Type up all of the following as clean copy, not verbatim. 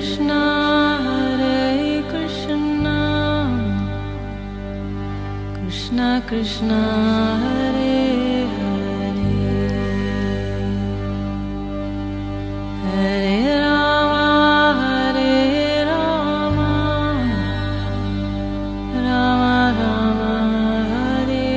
Krishna Hare Hare Hare Rama Rama Rama Hare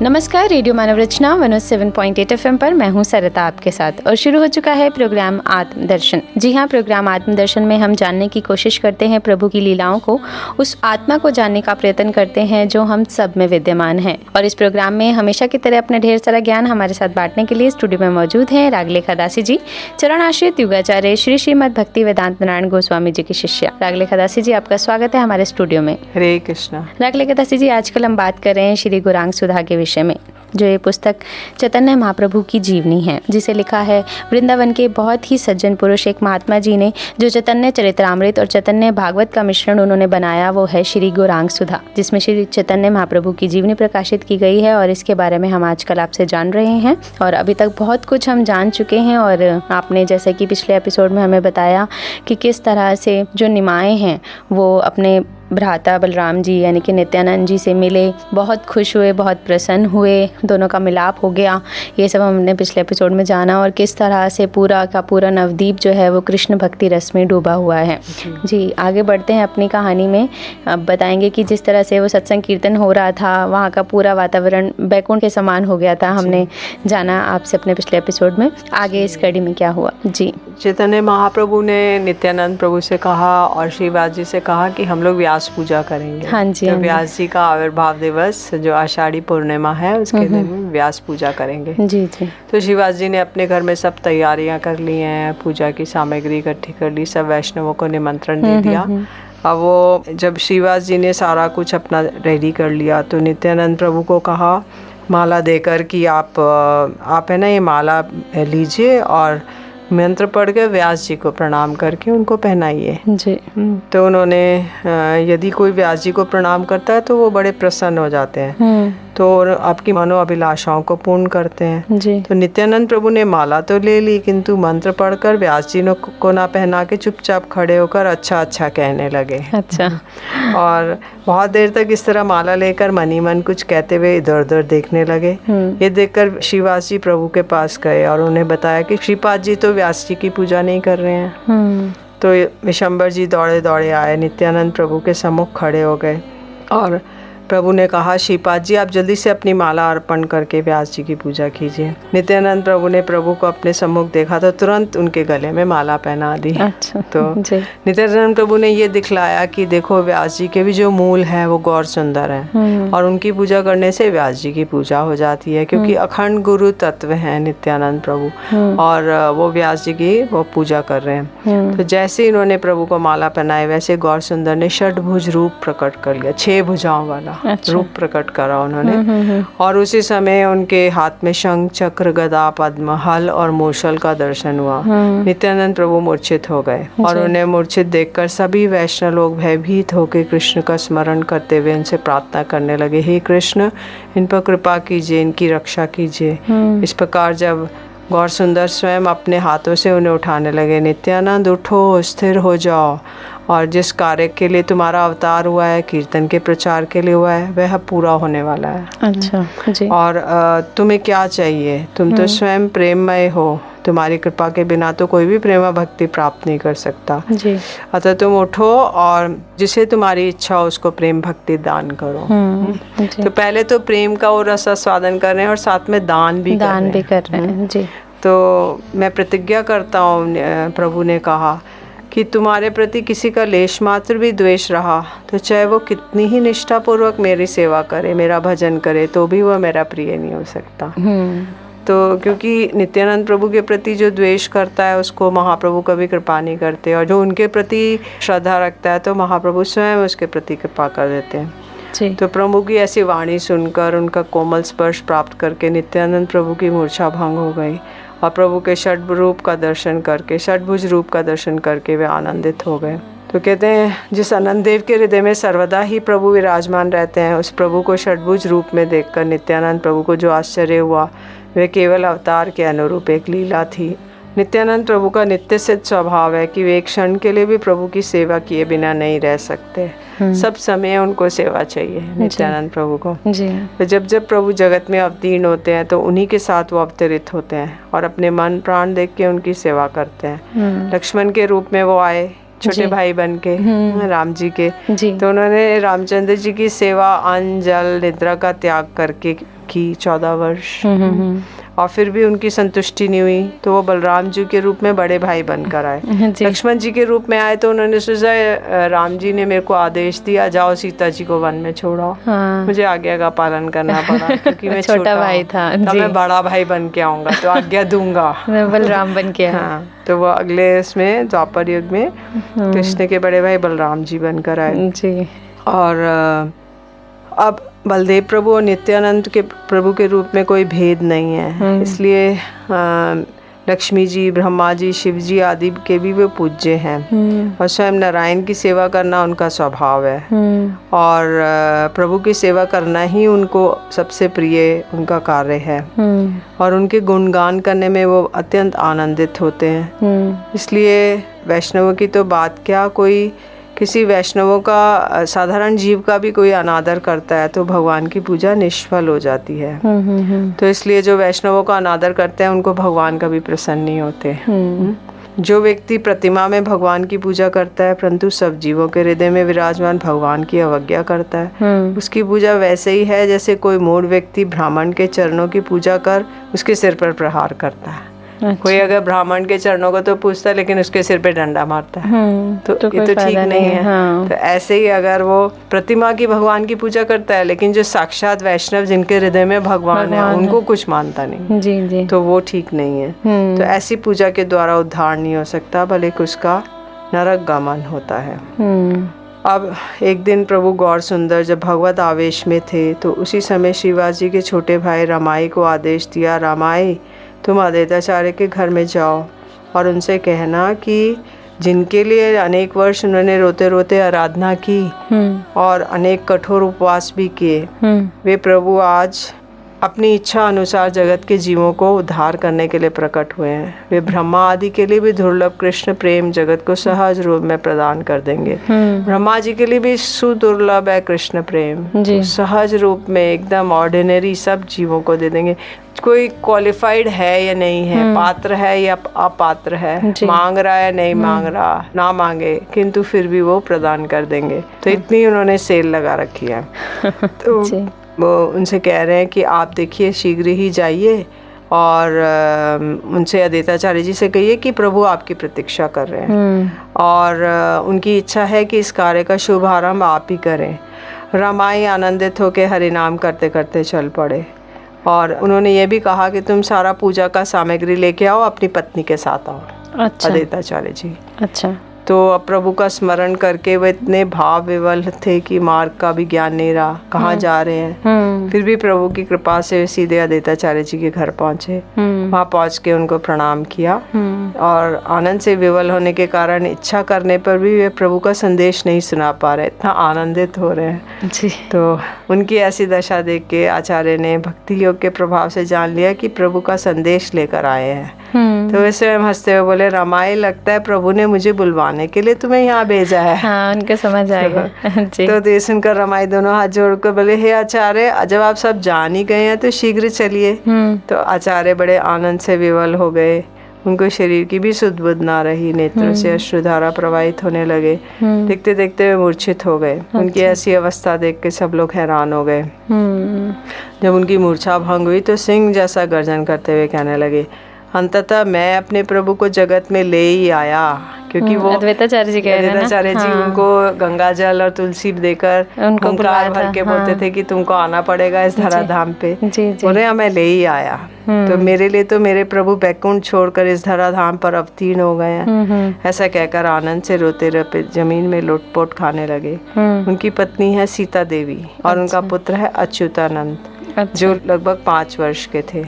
नमस्कार, radio मानव रचना 107.8 FM पर मैं हूं सरिता आपके साथ और शुरू हो चुका है प्रोग्राम आत्मदर्शन। जी हाँ, प्रोग्राम आत्मदर्शन में हम जानने की कोशिश करते हैं प्रभु की लीलाओं को, उस आत्मा को जानने का प्रयत्न करते हैं जो हम सब में विद्यमान है। और इस प्रोग्राम में हमेशा की तरह अपना ढेर सारा ज्ञान हमारे साथ बांटने के लिए स्टूडियो में मौजूद हैं रागलेखा दासी जी, चरण आश्रित युगाचार्य श्री श्रीमद भक्ति वेदांत नारायण गोस्वामी जी की शिष्या। रागलेखा दासी जी, आपका स्वागत है हमारे स्टूडियो में। हरे कृष्णा। रागलेखा दासी जी, आजकल हम बात कर रहे हैं श्री गौरांग सुधा के विषय में, जो ये पुस्तक चैतन्य महाप्रभु की जीवनी है, जिसे लिखा है वृंदावन के बहुत ही सज्जन पुरुष एक महात्मा जी ने। जो चैतन्य चरित्रामृत और चैतन्य भागवत का मिश्रण उन्होंने बनाया वो है श्री गौरांग सुधा, जिसमें श्री चैतन्य महाप्रभु की जीवनी प्रकाशित की गई है। और इसके बारे में हम आजकल आपसे जान रहे हैं और अभी तक बहुत कुछ हम जान चुके हैं। और आपने जैसे कि पिछले एपिसोड में हमें बताया कि किस तरह से जो निमाए हैं वो अपने भ्राता बलराम जी यानी कि नित्यानंद जी से मिले, बहुत खुश हुए, बहुत प्रसन्न हुए, दोनों का मिलाप हो गया। ये सब हमने पिछले एपिसोड में जाना और किस तरह से पूरा का पूरा नवद्वीप जो है वो कृष्ण भक्ति रस में डूबा हुआ है। जी, आगे बढ़ते हैं अपनी कहानी में। अब बताएंगे कि जिस तरह से वो सत्संग कीर्तन हो रहा था, वहाँ का पूरा वातावरण बैकुंठ के समान हो गया था। हमने जाना आपसे अपने पिछले एपिसोड में। आगे इस कड़ी में क्या हुआ? जी, चैतन्य महाप्रभु ने नित्यानंद प्रभु से कहा और श्रीवास जी से कहा कि हम लोग व्यास पूजा करेंगे। हाँ जी, तो व्यास जी का आविर्भाव दिवस जो आषाढ़ी पूर्णिमा है उसके दिन व्यास पूजा करेंगे। जी जी। तो श्रीवास जी ने अपने घर में सब तैयारियां कर ली हैं, पूजा की सामग्री इकट्ठी कर ली, सब वैष्णवों को निमंत्रण दे दिया। अब वो जब श्रीवास जी ने सारा कुछ अपना रेडी कर लिया तो नित्यानंद प्रभु को कहा माला देकर कि आप है ना ये माला लीजिए और मंत्र पढ़ के व्यास जी को प्रणाम करके उनको पहनाइए। जी। तो उन्होंने यदि कोई व्यास जी को प्रणाम करता है तो वो बड़े प्रसन्न हो जाते हैं, तो आपकी मनोअभिलाषाओं को पूर्ण करते हैं। जी। तो नित्यानंद प्रभु ने माला तो ले ली किंतु मंत्र पढ़कर व्यास जी को ना पहना के चुपचाप खड़े होकर अच्छा अच्छा कहने लगे। अच्छा। और बहुत देर तक इस तरह माला लेकर मन ही मन कुछ कहते हुए इधर उधर देखने लगे। ये देखकर श्रीवास जी प्रभु के पास गए और उन्हें बताया कि श्रीपाद जी तो व्यास जी की पूजा नहीं कर रहे हैं। तो विशंबर जी दौड़े दौड़े आए, नित्यानंद प्रभु के सम्मुख खड़े हो गए और प्रभु ने कहा श्रीपाद जी आप जल्दी से अपनी माला अर्पण करके व्यास जी की पूजा कीजिए। नित्यानंद प्रभु ने प्रभु को अपने सम्मुख देखा तो तुरंत उनके गले में माला पहना दी। अच्छा। तो नित्यानंद प्रभु ने ये दिखलाया कि देखो व्यास जी के भी जो मूल है वो गौर सुंदर है और उनकी पूजा करने से व्यास जी की पूजा हो जाती है, क्योंकि अखंड गुरु तत्व है नित्यानंद प्रभु और वो व्यास जी की वो पूजा कर रहे हैं। तो जैसे इन्होंने प्रभु को माला पहनाई वैसे गौर सुंदर ने षटभुज रूप प्रकट कर लिया, 6 भुजाओं वाला रूप प्रकट करा उन्होंने। और उसी समय उनके हाथ में शंख चक्र गदा पद्म हल और मूषल का दर्शन हुआ। नित्यानंद प्रभु मूर्छित हो गए और उन्हें मूर्छित देखकर सभी वैष्णव लोग भयभीत होकर कृष्ण का स्मरण करते हुए उनसे प्रार्थना करने लगे, हे कृष्ण इन पर कृपा कीजिए, इनकी रक्षा कीजिए। इस प्रकार जब गौर सुंदर स्वयं अपने हाथों से उन्हें उठाने लगे, नित्यानंद उठो, स्थिर हो जाओ और जिस कार्य के लिए तुम्हारा अवतार हुआ है, कीर्तन के प्रचार के लिए हुआ है, वह पूरा होने वाला है। अच्छा जी। और तुम्हें क्या चाहिए? तुम तो स्वयं प्रेममय हो, तुम्हारी कृपा के बिना तो कोई भी प्रेमा भक्ति प्राप्त नहीं कर सकता जी। अतः तुम उठो और जिसे तुम्हारी इच्छा हो उसको प्रेम भक्ति दान करो। तो पहले तो प्रेम का वो रस आस्वादन कर रहे हैं और साथ में दान भी कर रहे हैं। जी। तो मैं प्रतिज्ञा करता हूँ, प्रभु ने कहा कि तुम्हारे प्रति किसी का लेश मात्र भी द्वेष रहा तो चाहे वो कितनी ही निष्ठापूर्वक मेरी सेवा करे, मेरा भजन करे, तो भी वह मेरा प्रिय नहीं हो सकता। तो क्योंकि नित्यानंद प्रभु के प्रति जो द्वेष करता है उसको महाप्रभु कभी कृपा नहीं करते, और जो उनके प्रति श्रद्धा रखता है तो महाप्रभु स्वयं उसके प्रति कृपा कर देते हैं। जी। तो प्रभु की ऐसी वाणी सुनकर उनका कोमल स्पर्श प्राप्त करके नित्यानंद प्रभु की मूर्छा भंग हो गई और प्रभु के षटभुज रूप का दर्शन करके वे आनंदित हो गए। तो कहते हैं जिस अनंत देव के हृदय में सर्वदा ही प्रभु विराजमान रहते हैं, उस प्रभु को षड्भुज रूप में देखकर नित्यानंद प्रभु को जो आश्चर्य हुआ वह केवल अवतार के अनुरूप एक लीला थी। नित्यानंद प्रभु का नित्य सिद्ध स्वभाव है कि वे एक क्षण के लिए भी प्रभु की सेवा किए बिना नहीं रह सकते। सब समय उनको सेवा चाहिए नित्यानंद प्रभु को जी। तो जब जब प्रभु जगत में अवतीर्ण होते हैं तो उन्हीं के साथ वो अवतरित होते हैं और अपने मन प्राण देख के उनकी सेवा करते हैं। लक्ष्मण के रूप में वो आए, छोटे भाई बन के राम जी के जी। तो उन्होंने रामचंद्र जी की सेवा अन्न जल निद्रा का त्याग करके की 14 वर्ष और फिर भी उनकी संतुष्टि नहीं हुई तो वो बलराम जी के रूप में बड़े भाई बनकर आए। लक्ष्मण जी के रूप में आए तो उन्होंने सोचा राम जी ने मेरे को आदेश दिया जाओ सीता जी को वन में छोड़ो। मुझे आज्ञा का पालन करना पड़ा क्योंकि मैं छोटा भाई था तो मैं बड़ा भाई बन के आऊंगा तो आज्ञा दूंगा बलराम बन के। हाँ तो वो अगले इसमें द्वापर युग में कृष्ण के बड़े भाई बलराम जी बनकर आए जी। और अब बलदेव प्रभु और नित्यानंद के प्रभु के रूप में कोई भेद नहीं है, इसलिए लक्ष्मी जी, ब्रह्मा जी, शिव जी आदि के भी वो पूज्य हैं और स्वयं नारायण की सेवा करना उनका स्वभाव है और प्रभु की सेवा करना ही उनको सबसे प्रिय उनका कार्य है और उनके गुणगान करने में वो अत्यंत आनंदित होते हैं। इसलिए वैष्णवों की तो बात क्या, कोई किसी वैष्णवों का साधारण जीव का भी कोई अनादर करता है तो भगवान की पूजा निष्फल हो जाती है। तो इसलिए जो वैष्णवों का अनादर करते हैं उनको भगवान कभी प्रसन्न नहीं होते। जो व्यक्ति प्रतिमा में भगवान की पूजा करता है परंतु सब जीवों के हृदय में विराजमान भगवान की अवज्ञा करता है, उसकी पूजा वैसे ही है जैसे कोई मूढ़ व्यक्ति ब्राह्मण के चरणों की पूजा कर उसके सिर पर प्रहार करता है। कोई अगर ब्राह्मण के चरणों को तो पूछता है लेकिन उसके सिर पे डंडा मारता है तो ये तो ठीक नहीं है। तो ऐसे ही अगर वो प्रतिमा की भगवान की पूजा करता है लेकिन जो साक्षात वैष्णव जिनके हृदय में भगवान है उनको कुछ मानता नहीं जी जी। तो वो ठीक नहीं है। तो ऐसी पूजा के द्वारा उद्धार नहीं हो सकता बल्कि उसका नरक गमन होता है। अब एक दिन प्रभु गौर सुंदर जब भगवत आवेश में थे तो उसी समय शिवाजी के छोटे भाई रमाई को आदेश दिया, रमाई तुम अद्वैताचार्य के घर में जाओ और उनसे कहना कि जिनके लिए अनेक वर्ष उन्होंने रोते रोते आराधना की और अनेक कठोर उपवास भी किए, वे प्रभु आज अपनी इच्छा अनुसार जगत के जीवों को उद्धार करने के लिए प्रकट हुए हैं। वे ब्रह्मा आदि के लिए भी दुर्लभ कृष्ण प्रेम जगत को सहज रूप में प्रदान कर देंगे। ब्रह्मा जी के लिए भी सुदुर्लभ है कृष्ण प्रेम, तो सहज रूप में एकदम ऑर्डिनरी सब जीवों को दे देंगे। कोई क्वालिफाइड है या नहीं है, पात्र है या अपात्र है, मांग रहा है नहीं मांग रहा, ना मांगे किंतु फिर भी वो प्रदान कर देंगे। तो इतनी उन्होंने सेल लगा रखी है। तो वो उनसे कह रहे हैं कि आप देखिए शीघ्र ही जाइए और उनसे अद्वैताचार्य जी से कहिए कि प्रभु आपकी प्रतीक्षा कर रहे हैं और उनकी इच्छा है कि इस कार्य का शुभारंभ आप ही करें। रमाई आनंदित होकर हरि नाम करते करते चल पड़े और उन्होंने ये भी कहा कि तुम सारा पूजा का सामग्री लेके आओ, अपनी पत्नी के साथ आओ। अच्छा। अद्वैताचार्य जी अच्छा। तो प्रभु का स्मरण करके वो इतने भाव विवल थे कि मार्ग का भी ज्ञान नहीं रहा, कहाँ जा रहे हैं। फिर भी प्रभु की कृपा से सीधे अद्वैताचार्य जी के घर पहुँचे। वहाँ पहुँच के उनको प्रणाम किया और आनंद से विवल होने के कारण इच्छा करने पर भी वे प्रभु का संदेश नहीं सुना पा रहे, इतना आनंदित हो रहे हैं जी। तो उनकी ऐसी दशा देख के आचार्य ने भक्ति योग के प्रभाव से जान लिया कि प्रभु का संदेश लेकर आए हैं। तो वे स्वयं हंसते हुए बोले, रमाई लगता है प्रभु ने मुझे बुलवाने के लिए तुम्हें यहाँ भेजा है। हाँ, उनको समझ आएगा जी। तो ये सुनकर रमाई दोनों हाथ जोड़कर बोले, हे आचार्य, जब आप सब जान ही गए हैं तो शीघ्र चलिए। तो आचार्य बड़े आनंद से विवल हो गए, उनको शरीर की भी सुध बुध ना रही, नेत्रों से अश्रुधारा प्रवाहित होने लगे, देखते देखते वे मूर्छित हो गए। उनकी ऐसी अवस्था देख के सब लोग हैरान हो गए। जब उनकी मूर्छा भंग हुई तो सिंह जैसा गर्जन करते हुए कहने लगे, अंततः मैं अपने प्रभु को जगत में ले ही आया। क्योंकि वो अद्वैताचार्य जी कह रहे हैं ना, अद्वैताचार्य जी उनको गंगा जल और तुलसी देकर उनको ओंकार भर के बोलते थे कि तुमको आना पड़ेगा इस धराधाम पे। बोले मैं ले ही आया, तो मेरे लिए तो मेरे प्रभु बैकुंठ छोड़कर इस धराधाम पर अवतीर्ण हो गए हैं। ऐसा कहकर आनंद से रोते रोते जमीन में लोटपोट खाने लगे। उनकी पत्नी है सीता देवी और उनका पुत्र है अच्युतानंद, जो लगभग 5 वर्ष के थे।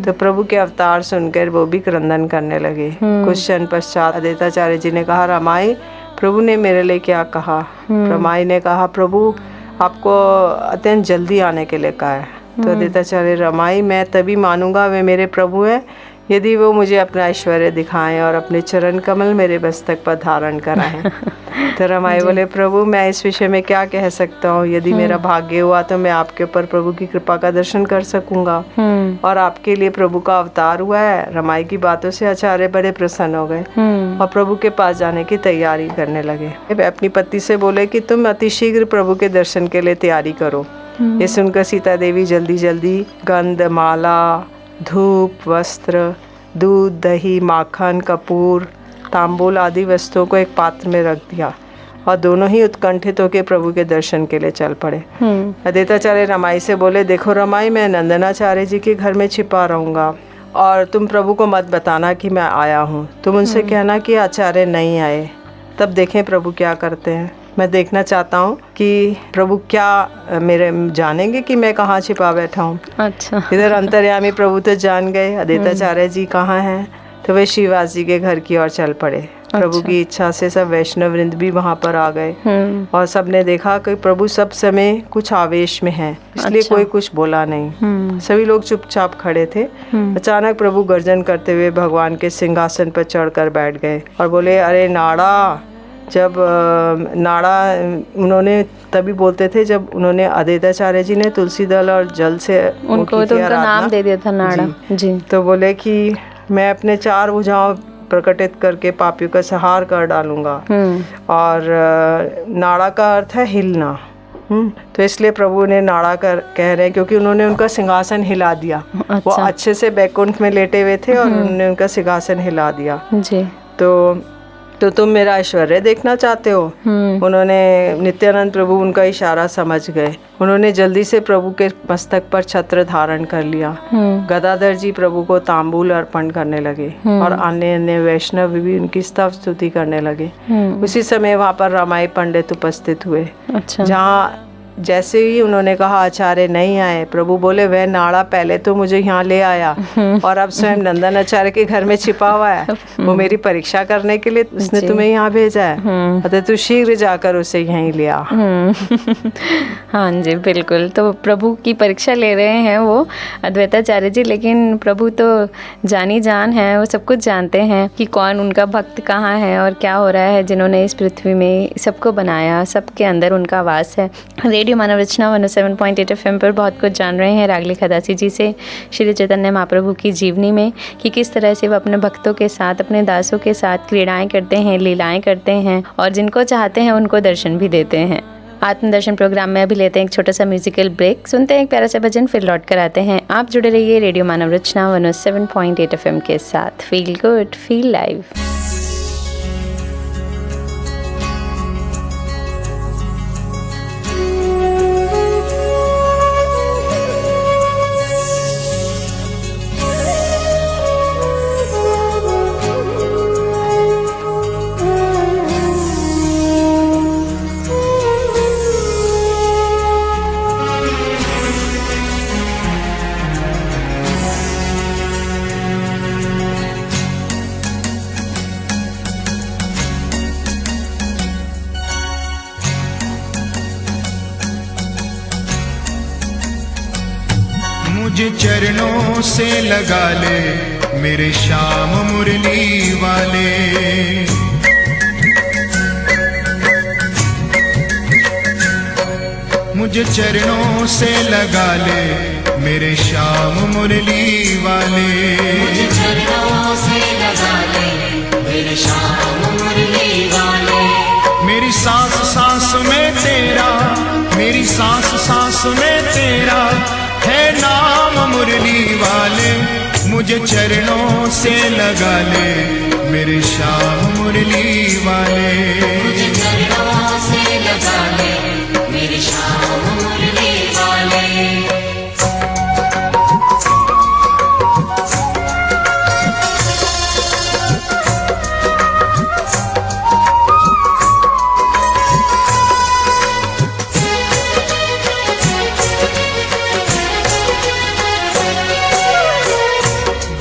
तो प्रभु के अवतार सुनकर वो भी क्रंदन करने लगे। कुछ क्षण पश्चात अद्वैताचार्य जी ने कहा, रमाई, प्रभु ने मेरे लिए क्या कहा। रमाई ने कहा, प्रभु आपको अत्यंत जल्दी आने के लिए कहा है। तो अद्वैताचार्य, रमाई मैं तभी मानूंगा वे मेरे प्रभु हैं यदि वो मुझे अपना ऐश्वर्य दिखाएं और अपने चरण कमल मेरे मस्तक पर धारण कराएं। तो रमाई बोले, प्रभु मैं इस विषय में क्या कह सकता हूँ, यदि मेरा भाग्य हुआ तो मैं आपके ऊपर प्रभु की कृपा का दर्शन कर सकूंगा और आपके लिए प्रभु का अवतार हुआ है। रमाई की बातों से आचार्य बड़े प्रसन्न हो गए और प्रभु के पास जाने की तैयारी करने लगे। वे अपनी पत्नी से बोले कि तुम अतिशीघ्र प्रभु के दर्शन के लिए तैयारी करो। ये सुनकर सीता देवी जल्दी जल्दी गंध, माला, धूप, वस्त्र, दूध, दही, माखन, कपूर, तांबूल आदि वस्तुओं को एक पात्र में रख दिया और दोनों ही उत्कंठित होकर प्रभु के दर्शन के लिए चल पड़े। अद्वैताचार्य रमाई से बोले, देखो रमाई, मैं नंदनाचार्य जी के घर में छिपा रहूँगा और तुम प्रभु को मत बताना कि मैं आया हूँ। तुम उनसे कहना कि आचार्य नहीं आए, तब देखें प्रभु क्या करते हैं। मैं देखना चाहता हूँ कि प्रभु क्या मेरे जानेंगे कि मैं कहाँ छिपा बैठा हूँ। अच्छा। इधर अंतर्यामी प्रभु तो जान गए अद्वैताचार्य जी कहाँ हैं, तो वे श्रीवास जी के घर की ओर चल पड़े। प्रभु की इच्छा से सब वैष्णव वृंद भी वहाँ पर आ गए और सबने देखा कि प्रभु सब समय कुछ आवेश में हैं, इसलिए कोई कुछ बोला नहीं। सभी लोग चुपचाप खड़े थे। अचानक प्रभु गर्जन करते हुए भगवान के सिंहासन पर चढ़कर बैठ गए और बोले, अरे नाड़ा। जब नाड़ा उन्होंने तभी बोलते थे जब उन्होंने अद्वैताचार्य जी ने तुलसी दल और जल से उनको तो उनका नाम दे दिया था नाड़ा जी। तो बोले कि मैं अपने 4 भुजाओं प्रकटित करके पापियों का संहार कर डालूंगा। और नाड़ा का अर्थ है हिलना। तो इसलिए प्रभु ने नाड़ा कर कह रहे हैं क्योंकि उन्होंने उनका सिंहासन हिला दिया। वो अच्छे से बैकुंठ में लेटे हुए थे और उन्होंने उनका सिंहासन हिला दिया जी। तो तुम मेरा ऐश्वर्य देखना चाहते हो। उन्होंने नित्यानंद प्रभु उनका इशारा समझ गए। उन्होंने जल्दी से प्रभु के मस्तक पर छत्र धारण कर लिया। गदाधर जी प्रभु को तांबूल अर्पण करने लगे और अन्य वैष्णव भी उनकी स्तव स्तुति करने लगे। उसी समय वहाँ पर रमाई पंडित उपस्थित हुए। जहाँ जैसे ही उन्होंने कहा आचार्य नहीं आए, प्रभु बोले, वह नाड़ा पहले तो मुझे यहाँ ले आया और अब स्वयं नंदन आचार्य के घर में छिपा हुआ है। वो मेरी परीक्षा करने के लिए उसने तुम्हें यहाँ भेजा है, अतः तू शीघ्र जाकर उसे यहीं ले आ। हाँ जी, बिल्कुल। तो प्रभु की परीक्षा ले रहे हैं वो अद्वैताचार्य जी, लेकिन प्रभु तो जानी जान है, वो सब कुछ जानते हैं कि कौन उनका भक्त कहाँ है और क्या हो रहा है। जिन्होंने इस पृथ्वी में सबको बनाया, सबके अंदर उनका वास है। रेडियो मानव रचना 107.8 FM पर बहुत कुछ जान रहे हैं रागली खदासी जी से श्री चैतन्य महाप्रभु की जीवनी में कि किस तरह से वो अपने भक्तों के साथ, अपने दासों के साथ क्रीड़ाएं करते हैं, लीलाएं करते हैं और जिनको चाहते हैं उनको दर्शन भी देते हैं। आत्मदर्शन प्रोग्राम में अभी लेते हैं एक छोटा सा म्यूजिकल ब्रेक, सुनते हैं एक प्यारा सा भजन, फिर लौट कर आते हैं। आप जुड़े रहिए रेडियो मानव रचना 107.8 FM के साथ। Feel good, feel live. मुझे चरणों से लगा ले मेरे श्याम मुरली वाले, मुझे चरणों से लगा ले मेरे श्याम मुरली वाले, मुझे चरणों से लगा ले मेरे श्याम मुरली वाले। मेरी सांस सांस में तेरा, मेरी सांस सांस में तेरा है नाम मुरली वाले, मुझे चरणों से लगा ले मेरे श्याम मुरली वाले, मुझे चरणों से लगा ले मेरे श्याम मुरली वाले।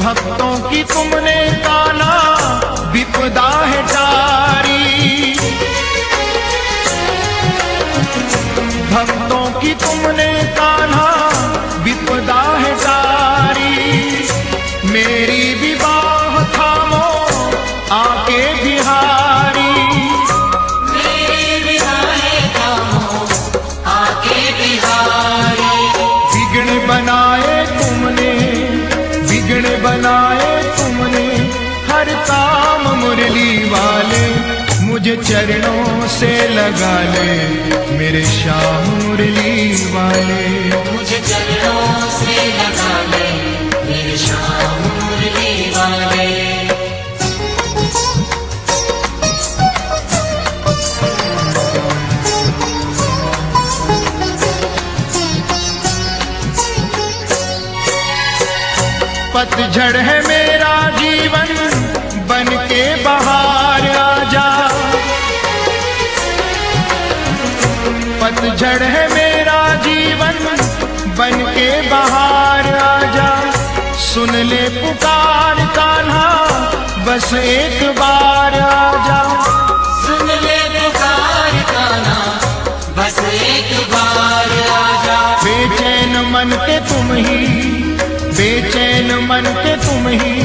भक्तों की तुमने काना विपदा है टारी, कि तुमने कान्हा विपदा है तारी, मेरी विवाह थामो आके बिहारी, मेरी विवाह थामो आके बिहारी। विघ्न बनाए तुमने, विघ्न बनाए तुमने हर काम मुरली वाले, मुझे चरणों से लगा ले मेरे श्याम मुरली वाले, मुझे चरणों से लगा ले मेरे श्याम मुरली वाले। पतझड़ है मेरा जीवन बन के बहार आजा, पतझड़ है मेरा जीवन बन के बहार आजा, सुन ले पुकार कान्हा बस एक बार आजा, सुन ले पुकार कान्हा बस एक बार आजा। बेचैन मन के तुम ही, बेचैन मन के तुम ही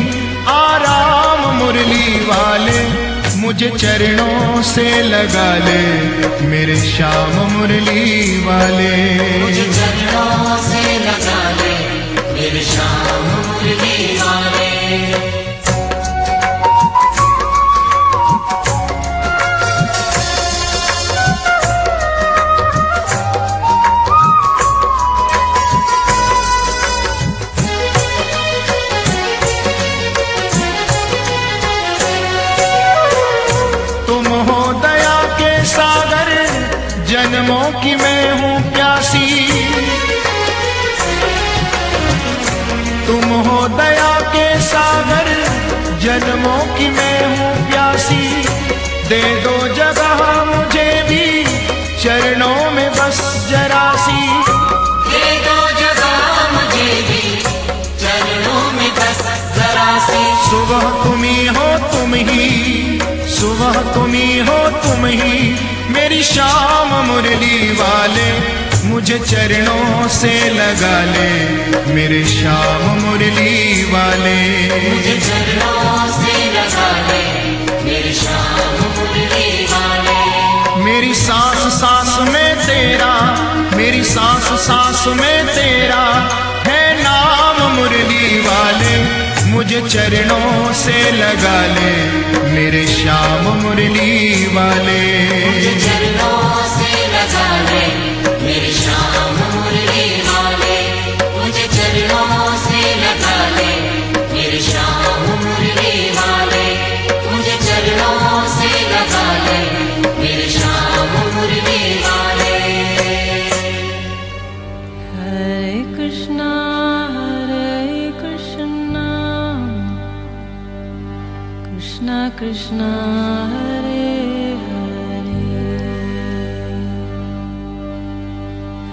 आराम मुरली वाले, मुझे चरणों से लगा ले मेरे श्याम मुरली वाले, मुझे चरणों से लगा ले मेरे श्याम मुरली वाले। जन्मों की मैं हूँ प्यासी, तुम हो दया के सागर, जन्मों की मैं हूँ प्यासी, दे दो जगह मुझे भी चरणों में बस जरा सी, दे दो जगह मुझे भी चरणों में बस जरा सी। सुबह तुम ही हो तुम ही, सुबह तुम ही हो तुम ही मेरी श्याम मुरली वाले, मुझे चरणों से लगा ले मेरे श्याम मुरली वाले, मुझे चरणों से लगा ले मेरे श्याम मुरली वाले। मेरी सांस सांस में तेरा, मेरी सांस सांस में तेरा है नाम मुरली वाले, मुझे चरणों से लगा ले मेरे श्याम मुरली वाले, मुझे चरणों से लगा ले मेरे श्याम मुरली वाले, मुझे चरणों से लगा ले मेरे श्याम मुरली वाले, मुझे चरणों से लगा ले मेरे श्याम मुरली वाले। Hare Krishna, Hare Krishna, Krishna Krishna, Hare Hare,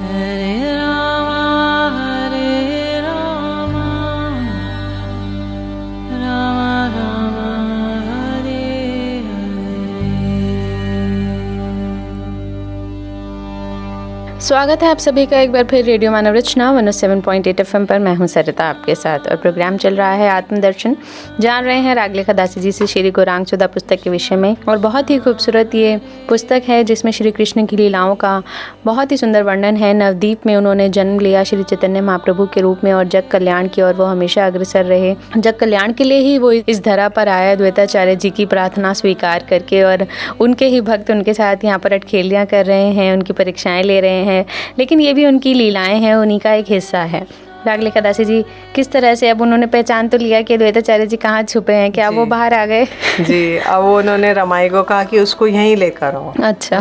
Hare Rama, Hare Rama, Rama Rama, Hare Hare। स्वागत है आप सभी का एक बार फिर रेडियो मानव रचना 107.8 FM पर। मैं हूं सरिता आपके साथ और प्रोग्राम चल रहा है आत्मदर्शन। जान रहे हैं रागलेखा दासी जी से श्री गौरांग सुधा पुस्तक के विषय में, और बहुत ही खूबसूरत ये पुस्तक है जिसमें श्री कृष्ण की लीलाओं का बहुत ही सुंदर वर्णन है। नवदीप में उन्होंने जन्म लिया श्री चैतन्य महाप्रभु के रूप में और जग कल्याण की ओर वो हमेशा अग्रसर रहे। जग कल्याण के लिए ही वो इस धरा पर आया, द्वैताचार्य जी की प्रार्थना स्वीकार करके, और उनके ही भक्त उनके साथ यहाँ पर अटखेलियाँ कर रहे हैं, उनकी परीक्षाएं ले रहे हैं, लेकिन ये भी उनकी लीलाएं हैं, उन्हीं का एक हिस्सा है। रागलेखा दासी जी, किस तरह से अब उन्होंने पहचान तो लिया कि द्वैताचार्य जी कहाँ छुपे हैं, क्या वो बाहर आ गए? जी, अब वो उन्होंने रमाई को कहा कि उसको यहीं लेकर आओ। अच्छा।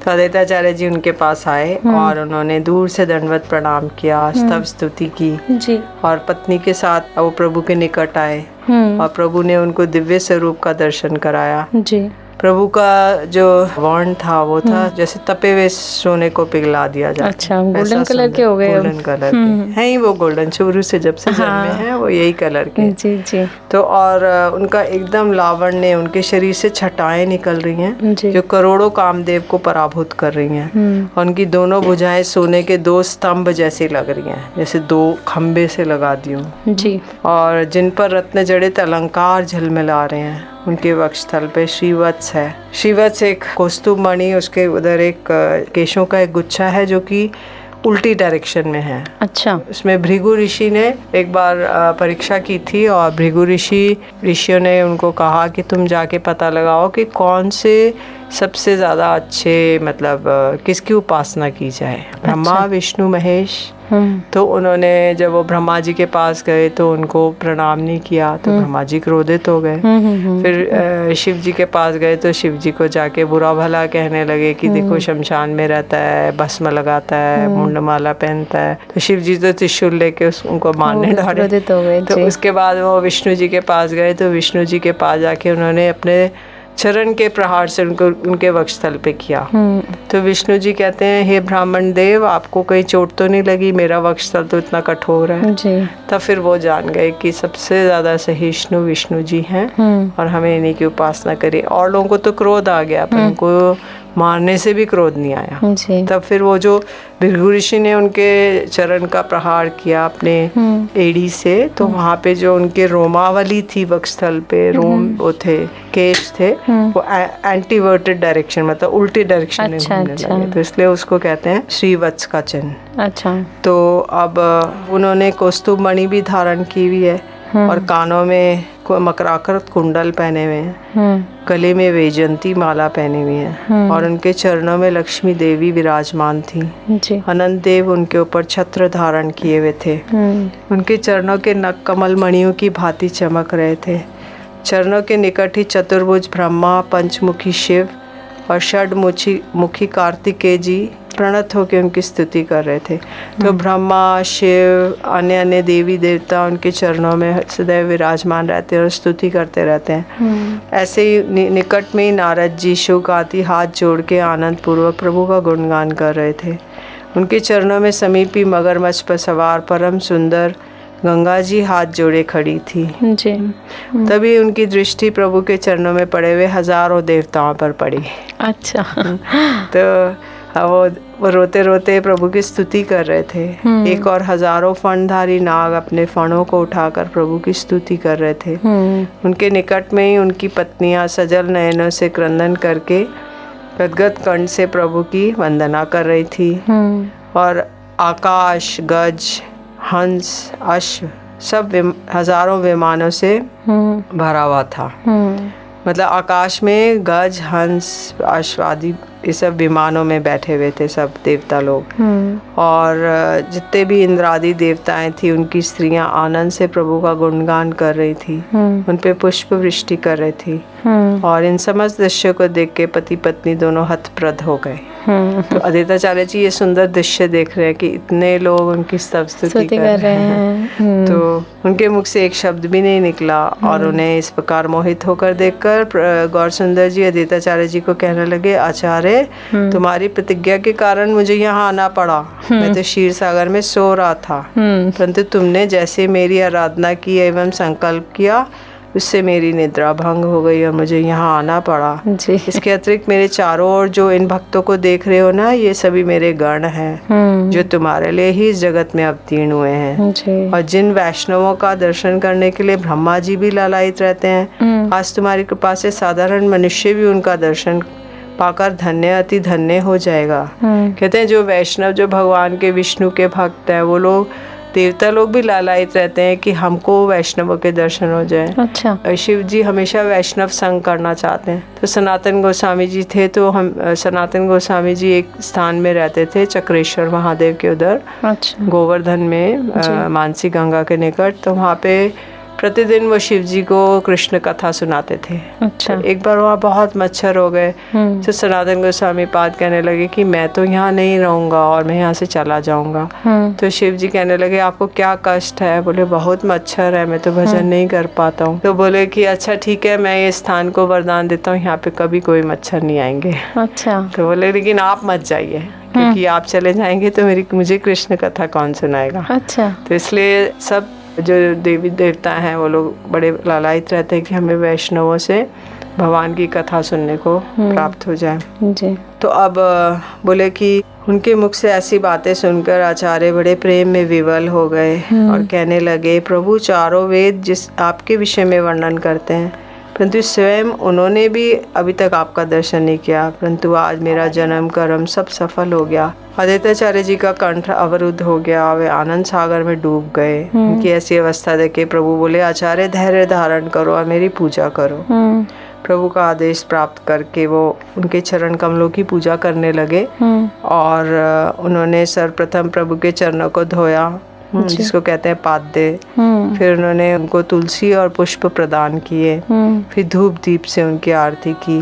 तो द्वैताचार्य जी उनके पास आए और उन्होंने दूर से दंडवत प्रणाम किया, स्तव स्तुति की जी। और पत्नी के साथ वो प्रभु के निकट आए और प्रभु ने उनको दिव्य स्वरूप का दर्शन कराया। जी। प्रभु का जो वर्ण था वो था जैसे तपे हुए सोने को पिघला दिया जाता। अच्छा, गोल्डन कलर के हो गए। गोल्डन कलर के हैं ही वो, गोल्डन शुरू से जब से जन्मे हैं वो यही कलर के। जी जी। तो और उनका एकदम लावण्य, उनके शरीर से छटाएं निकल रही हैं जी। जो करोड़ों कामदेव को पराभूत कर रही हैं। और उनकी दोनों भुजाएं सोने के 2 स्तंभ जैसी लग रही हैं, जैसे 2 खंबे से लगा दी हूँ। जी। और जिन पर रत्न जड़ित अलंकार झलमिला रहे हैं। उनके वक्षस्थल पे श्रीवत्स है। श्रीवत्स एक कौस्तुभ मणि, उसके उधर एक केशों का एक गुच्छा है जो कि उल्टी डायरेक्शन में है। अच्छा। उसमें भृगु ऋषि ने एक बार परीक्षा की थी और भृगु ऋषियों ने उनको कहा कि तुम जाके पता लगाओ कि कौन से सबसे ज़्यादा अच्छे, मतलब किसकी उपासना की जाए, ब्रह्मा विष्णु महेश। तो उन्होंने जब वो ब्रह्मा जी के पास गए तो उनको प्रणाम नहीं किया, तो ब्रह्मा जी क्रोधित हो गए। फिर शिव जी के पास गए तो शिव जी को जाके बुरा भला कहने लगे कि देखो शमशान में रहता है, भस्म लगाता है, मुंडमाला पहनता है। तो शिव जी तो त्रिशूल लेके उनको मारने दौड़े। तो उसके बाद वो विष्णु जी के पास गए तो विष्णु जी के पास जाके उन्होंने अपने चरण के प्रहार से उनके वक्षस्थल पे किया। तो विष्णु जी कहते हैं, हे ब्राह्मण देव, आपको कहीं चोट तो नहीं लगी? मेरा वक्षस्थल तो इतना कठोर है जी। तब फिर वो जान गए कि सबसे ज्यादा सहिष्णु विष्णु जी हैं और हमें इन्हीं की उपासना करिए। और लोगों को तो क्रोध आ गया, पर उनको मारने से भी क्रोध नहीं आया। तब फिर वो जो भृगु ऋषि ने उनके चरण का प्रहार किया अपने एड़ी से, तो वहाँ पे जो उनके रोमावली थी वक्षस्थल पे, रोम वो थे, केश थे, वो एंटीवर्टेड डायरेक्शन, मतलब उल्टी डायरेक्शन में घूमने लगे। तो इसलिए उसको कहते हैं श्रीवत्स का चिन्ह। अच्छा। तो अब उन्होंने कौस्तुभ मणि भी धारण की हुई है और कानों में मकराकृत कुंडल पहने हुए हैं, गले में वैजयंती माला पहनी हुई है और उनके चरणों में लक्ष्मी देवी विराजमान थी जी। अनंत देव उनके ऊपर छत्र धारण किए हुए थे। उनके चरणों के नख कमल मणियों की भांति चमक रहे थे। चरणों के निकट ही चतुर्भुज ब्रह्मा, पंचमुखी शिव और षडमुखी कार्तिकेय जी प्रणत होकर उनकी स्तुति कर रहे थे। तो ब्रह्मा, शिव, अन्य देवी देवता उनके चरणों में सदैव विराजमान रहते हैं और स्तुति करते रहते हैं। ऐसे ही निकट में ही नारद जी शुक आदि हाथ जोड़ के आनंद पूर्वक प्रभु का गुणगान कर रहे थे। उनके चरणों में समीपी मगरमच्छ पर सवार परम सुंदर गंगा जी हाथ जोड़े खड़ी थी जी। तभी उनकी दृष्टि प्रभु के चरणों में पड़े हुए हजारों देवताओं पर पड़ी। अच्छा। तो वो रोते रोते प्रभु की स्तुति कर रहे थे। एक और हजारों फणधारी नाग अपने फणों को उठाकर प्रभु की स्तुति कर रहे थे। उनके निकट में ही उनकी पत्नियां सजल नयनों से क्रंदन करके गदगद कंठ से प्रभु की वंदना कर रही थी। और आकाश, गज, हंस, अश्व सब हजारों विमानों से भरा हुआ था। मतलब आकाश में गज, हंस, अश्व आदि ये सब विमानों में बैठे हुए थे सब देवता लोग। और जितने भी इंद्रादि देवताएं थी उनकी स्त्रियां आनंद से प्रभु का गुणगान कर रही थी, उन पे पुष्प वृष्टि कर रही थी। और इन समस्त दृश्यों को देख के पति पत्नी दोनों हतप्रद हो गए। तो अद्वैताचार्य जी ये सुंदर दृश्य देख रहे हैं कि इतने लोग उनकी स्तुति कर रहे हैं। तो उनके मुख से एक शब्द भी नहीं निकला और उन्हें इस प्रकार मोहित होकर देखकर गौर सुंदर जी अद्वैताचार्य जी को कहने लगे, आचार्य तुम्हारी प्रतिज्ञा के कारण मुझे यहाँ आना पड़ा। मैं तो क्षीर सागर में सो रहा था, परंतु तुमने जैसे मेरी आराधना की एवं संकल्प किया उससे मेरी निद्रा भंग हो गई और मुझे यहाँ आना पड़ा जी। इसके अतिरिक्त मेरे चारों ओर जो इन भक्तों को देख रहे हो ना, ये सभी मेरे गण हैं जो तुम्हारे लिए ही इस जगत में अवतीर्ण हुए हैं। और जिन वैष्णवों का दर्शन करने के लिए ब्रह्मा जी भी लालायित रहते हैं, आज तुम्हारी कृपा से साधारण मनुष्य भी उनका दर्शन पाकर धन्य अति धन्य हो जाएगा। कहते हैं जो वैष्णव, जो भगवान के विष्णु के भक्त हैं, वो लोग देवता लोग भी लालायित रहते हैं कि हमको वैष्णवों के दर्शन हो जाए। अच्छा। शिव जी हमेशा वैष्णव संग करना चाहते हैं। तो सनातन गोस्वामी जी थे, तो हम सनातन गोस्वामी जी एक स्थान में रहते थे चक्रेश्वर महादेव के उधर। अच्छा। गोवर्धन में मानसी गंगा के निकट। तो वहाँ पे प्रतिदिन वो शिव जी को कृष्ण कथा सुनाते थे। अच्छा। तो एक बार वहाँ बहुत मच्छर हो गए, तो सनातन गोस्वामी पाद कहने लगे कि मैं तो यहाँ नहीं रहूँगा और मैं यहाँ से चला जाऊँगा। तो शिव जी कहने लगे आपको क्या कष्ट है? बोले बहुत मच्छर है, मैं तो भजन नहीं कर पाता हूँ। तो बोले कि अच्छा ठीक है, मैं ये स्थान को वरदान देता हूँ, यहाँ पे कभी कोई मच्छर नहीं आएंगे। अच्छा। तो बोले लेकिन आप मत जाइए, क्योंकि आप चले जाएंगे तो मुझे कृष्ण कथा कौन सुनाएगा। अच्छा। तो इसलिए सब जो देवी देवता हैं वो लोग बड़े लालायित रहते हैं कि हमें वैष्णवों से भगवान की कथा सुनने को प्राप्त हो जाए। जी। तो अब बोले कि उनके मुख से ऐसी बातें सुनकर आचार्य बड़े प्रेम में विवल हो गए और कहने लगे प्रभु चारों वेद जिस आपके विषय में वर्णन करते हैं, परंतु स्वयं उन्होंने भी अभी तक आपका दर्शन नहीं किया, परंतु आज मेरा जन्म कर्म सब सफल हो गया। आदित्याचार्य जी का कंठ अवरुद्ध हो गया, वे आनंद सागर में डूब गए। उनकी ऐसी अवस्था देखे प्रभु बोले आचार्य धैर्य धारण करो और मेरी पूजा करो। प्रभु का आदेश प्राप्त करके वो उनके चरण कमलों की पूजा करने लगे और उन्होंने सर्वप्रथम प्रभु के चरणों को धोया, जिसको कहते हैं पाद्य। फिर उन्होंने उनको तुलसी और पुष्प प्रदान किए, फिर धूप दीप से उनकी आरती की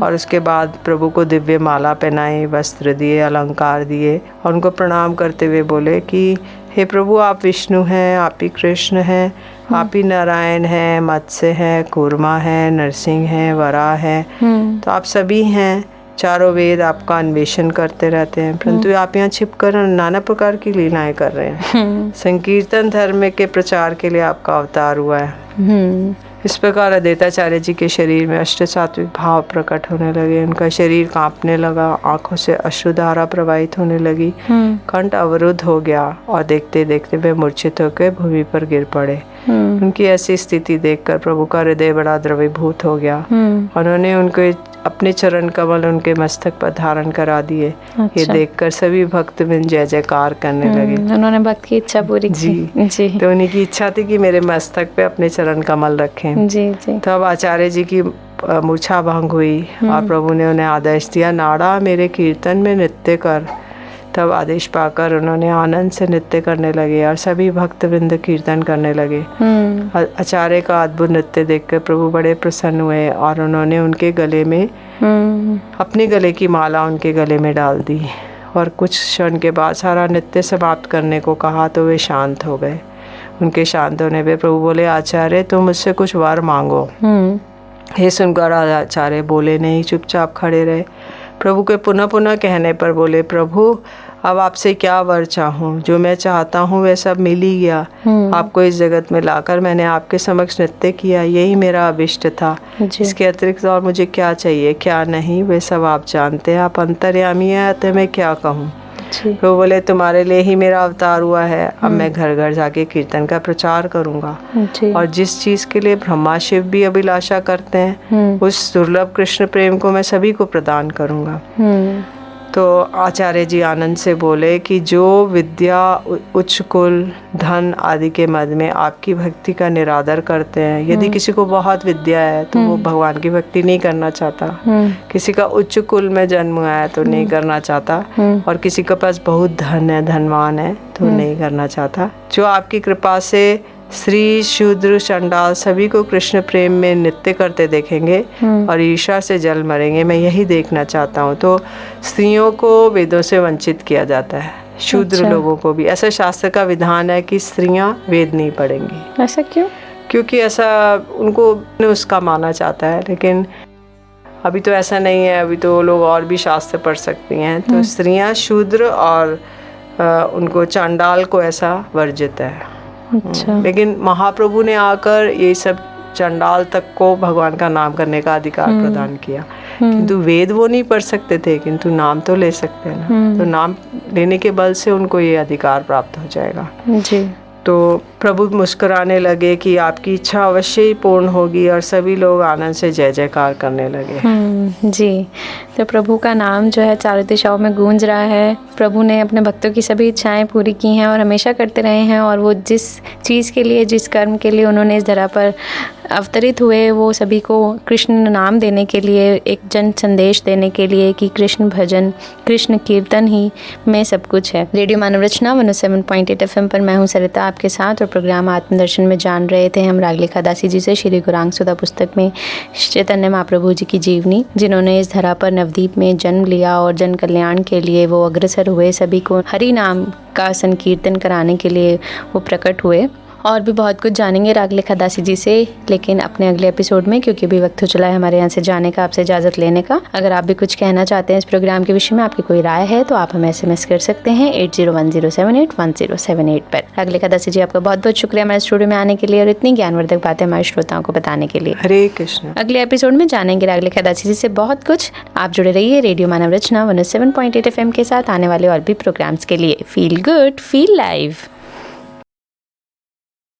और उसके बाद प्रभु को दिव्य माला पहनाई, वस्त्र दिए, अलंकार दिए और उनको प्रणाम करते हुए बोले कि हे प्रभु आप विष्णु हैं, आप ही कृष्ण हैं, आप ही नारायण हैं, मत्स्य हैं, कूर्मा हैं, नरसिंह हैं, वराह हैं, तो आप सभी हैं। चारों वेद आपका अन्वेषण करते रहते हैं, परंतु आप यहाँ छिपकर नाना प्रकार की लीलाएं कर रहे हैं। संकीर्तन धर्म के प्रचार के लिए आपका अवतार हुआ है। इस प्रकार अद्वैताचार्य जी के शरीर में अष्ट सात्विक भाव प्रकट होने लगे। उनका शरीर कांपने लगा, आंखों से अश्रुधारा प्रवाहित होने लगी, कंठ अवरुद्ध हो गया और देखते देखते वे मूर्छित होकर भूमि पर गिर पड़े। उनकी ऐसी स्थिति देखकर प्रभु का हृदय बड़ा द्रवीभूत हो गया। उन्होंने उनके अपने चरण कमल उनके मस्तक पर धारण करा दिए। ये देखकर सभी भक्त बिन जय जयकार करने लगे। उन्होंने भक्त की इच्छा पूरी की। जी। तो उन्हीं की इच्छा थी कि मेरे मस्तक पे अपने चरण कमल रखें। जी जी। तब आचार्य जी की मूर्छा भंग हुई और प्रभु ने उन्हें आदेश दिया नाड़ा मेरे कीर्तन में नृत्य कर। तब आदेश पाकर उन्होंने आनंद से नृत्य करने लगे और सभी भक्त वृंद कीर्तन करने लगे। आचार्य का अद्भुत नृत्य देखकर प्रभु बड़े प्रसन्न हुए और उन्होंने उनके गले में अपने गले की माला उनके गले में डाल दी और कुछ क्षण के बाद सारा नृत्य समाप्त करने को कहा तो वे शांत हो गए। उनके शांत होने पे प्रभु बोले आचार्य तुम मुझसे कुछ वर मांगो। हे सुनकर आचार्य बोले नहीं, चुपचाप खड़े रहे। प्रभु के पुनः पुनः कहने पर बोले प्रभु अब आपसे क्या वर चाहूँ, जो मैं चाहता हूँ वह सब मिल ही गया। आपको इस जगत में लाकर मैंने आपके समक्ष नृत्य किया, यही मेरा अभिष्ट था। इसके अतिरिक्त और मुझे क्या चाहिए क्या नहीं वे सब आप जानते हैं, आप अंतर्यामी हैं, तो मैं क्या कहूँ। तो बोले तुम्हारे लिए ही मेरा अवतार हुआ है, अब मैं घर घर जाके कीर्तन का प्रचार करूंगा और जिस चीज के लिए ब्रह्मा शिव भी अभिलाषा करते हैं उस दुर्लभ कृष्ण प्रेम को मैं सभी को प्रदान करूंगा। तो आचार्य जी आनंद से बोले कि जो विद्या उच्च कुल धन आदि के मद में आपकी भक्ति का निरादर करते हैं, यदि किसी को बहुत विद्या है तो वो भगवान की भक्ति नहीं करना चाहता, किसी का उच्च कुल में जन्म हुआ है तो नहीं करना चाहता और किसी के पास बहुत धन है धनवान है तो नहीं करना चाहता, जो आपकी कृपा से स्त्री शूद्र चंडाल सभी को कृष्ण प्रेम में नृत्य करते देखेंगे और ईर्ष्या से जल मरेंगे, मैं यही देखना चाहता हूँ। तो स्त्रियों को वेदों से वंचित किया जाता है, शूद्र लोगों को भी। ऐसा शास्त्र का विधान है कि स्त्रियां वेद नहीं पढ़ेंगी। ऐसा क्यों? क्योंकि ऐसा उनको उसका माना जाता है, लेकिन अभी तो ऐसा नहीं है, अभी तो लोग और भी शास्त्र पढ़ सकती हैं। तो स्त्रियां शूद्र और उनको चांडाल को ऐसा वर्जित है। अच्छा। लेकिन महाप्रभु ने आकर ये सब चंडाल तक को भगवान का नाम करने का अधिकार प्रदान किया, किंतु वेद वो नहीं पढ़ सकते थे, किंतु नाम तो ले सकते हैं ना। तो नाम लेने के बल से उनको ये अधिकार प्राप्त हो जाएगा। जी। तो प्रभु मुस्कुराने लगे कि आपकी इच्छा अवश्य ही पूर्ण होगी और सभी लोग आनंद से जय जयकार करने लगे। जी। तो प्रभु का नाम जो है चारों दिशाओं में गूंज रहा है प्रभु ने अपने भक्तों की सभी इच्छाएं पूरी की हैं और हमेशा करते रहे हैं, और वो जिस चीज़ के लिए, जिस कर्म के लिए उन्होंने इस धरा पर अवतरित हुए, वो सभी को कृष्ण नाम देने के लिए, एक जन संदेश देने के लिए कि कृष्ण भजन, कृष्ण कीर्तन ही में सब कुछ है। रेडियो मानव रचना 107.8 FM पर मैं हूँ सरिता आपके साथ, और प्रोग्राम आत्मदर्शन में जान रहे थे हम रागलेखा दासी जी से श्री गौरांग सुधा पुस्तक में चैतन्य महाप्रभु जी की जीवनी, जिन्होंने इस धरा पर नवद्वीप में जन्म लिया और जन कल्याण के लिए वो अग्रसर हुए, सभी को हरि नाम का संकीर्तन कराने के लिए वो प्रकट हुए। और भी बहुत कुछ जानेंगे रागलेखा दासी जी से, लेकिन अपने अगले एपिसोड में, क्योंकि अभी वक्त हो चला है हमारे यहाँ से जाने का, आपसे इजाज़त लेने का। अगर आप भी कुछ कहना चाहते हैं इस प्रोग्राम के विषय में, आपकी कोई राय है, तो आप हमें SMS कर सकते हैं 8010781078 पर। रागलेखा दासी जी, आपका बहुत बहुत शुक्रिया हमारे स्टूडियो में आने के लिए और इतनी ज्ञानवर्धक बातें हमारे श्रोताओं को बताने के लिए। हरे कृष्ण। अगले एपिसोड में जानेंगे रागलेखा दासी जी से बहुत कुछ। आप जुड़े रहिए रेडियो मानव रचना 107.8 FM के साथ आने वाले और भी प्रोग्राम्स के लिए। Feel good, feel live.